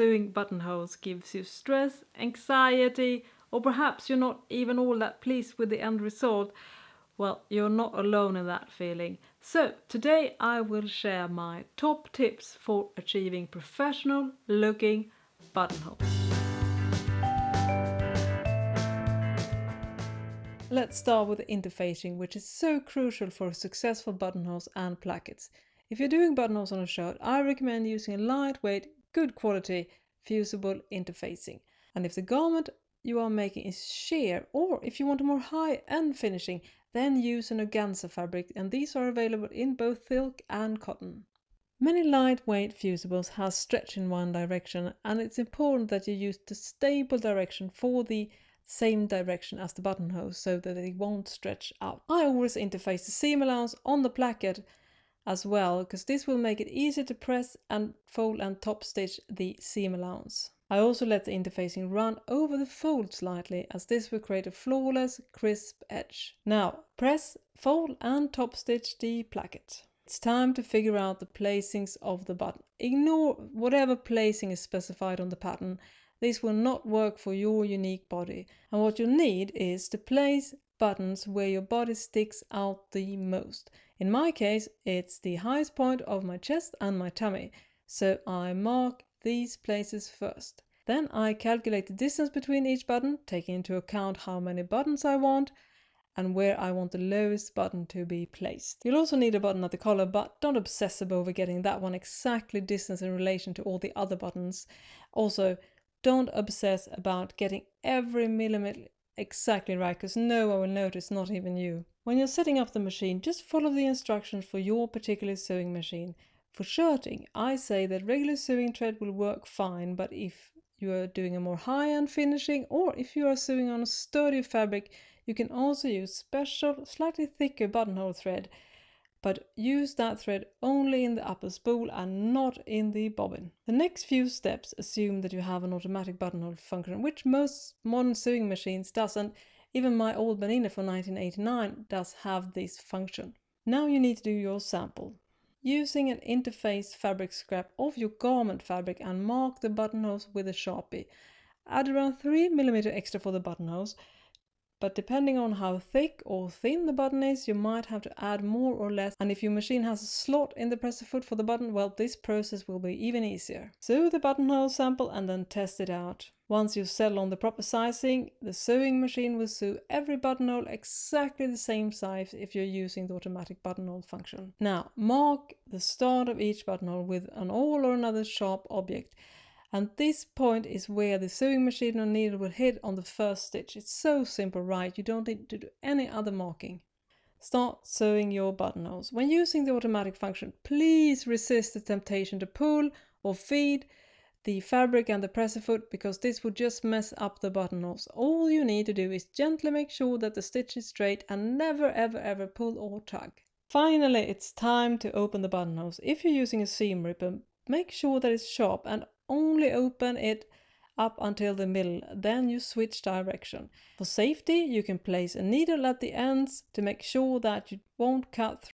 Sewing buttonholes gives you stress, anxiety, or perhaps you're not even all that pleased with the end result, well, you're not alone in that feeling. So today I will share my top tips for achieving professional looking buttonholes. Let's start with interfacing, which is so crucial for successful buttonholes and plackets. If you're doing buttonholes on a shirt, I recommend using a lightweight, good quality, fusible interfacing. And if the garment you are making is sheer, or if you want a more high-end finishing, then use an organza fabric, and these are available in both silk and cotton. Many lightweight fusibles have stretch in one direction, and it's important that you use the stable direction for the same direction as the buttonhole so that it won't stretch out. I always interface the seam allowance on the placket as well, because this will make it easier to press and fold and top stitch the seam allowance. I also let the interfacing run over the fold slightly, as this will create a flawless, crisp edge. Now press, fold and top stitch the placket. It's time to figure out the placings of the button. Ignore whatever placing is specified on the pattern. This will not work for your unique body. And what you need is to place buttons where your body sticks out the most. In my case, it's the highest point of my chest and my tummy. So I mark these places first. Then I calculate the distance between each button, taking into account how many buttons I want and where I want the lowest button to be placed. You'll also need a button at the collar, but don't obsess over getting that one exactly distance in relation to all the other buttons. Also, don't obsess about getting every millimeter exactly right, because no one will notice, not even you. When you're setting up the machine, just follow the instructions for your particular sewing machine. For shirting, I say that regular sewing thread will work fine, but if you are doing a more high-end finishing, or if you are sewing on a sturdy fabric, you can also use special, slightly thicker buttonhole thread, but use that thread only in the upper spool and not in the bobbin. The next few steps assume that you have an automatic buttonhole function, which most modern sewing machines doesn't. Even my old Bernina from 1989 does have this function. Now you need to do your sample. Using an interface fabric scrap of your garment fabric and mark the buttonholes with a Sharpie. Add around 3 mm extra for the buttonholes, but depending on how thick or thin the button is, you might have to add more or less. And if your machine has a slot in the presser foot for the button, well, this process will be even easier. Sew the buttonhole sample and then test it out. Once you settle on the proper sizing, the sewing machine will sew every buttonhole exactly the same size if you're using the automatic buttonhole function. Now, mark the start of each buttonhole with an awl or another sharp object. And this point is where the sewing machine or needle will hit on the first stitch. It's so simple, right? You don't need to do any other marking. Start sewing your buttonholes. When using the automatic function, please resist the temptation to pull or feed the fabric and the presser foot, because this would just mess up the buttonholes. All you need to do is gently make sure that the stitch is straight and never ever pull or tug. Finally, it's time to open the buttonholes. If you're using a seam ripper, make sure that it's sharp and only open it up until the middle, then you switch direction. For safety, you can place a needle at the ends to make sure that you won't cut through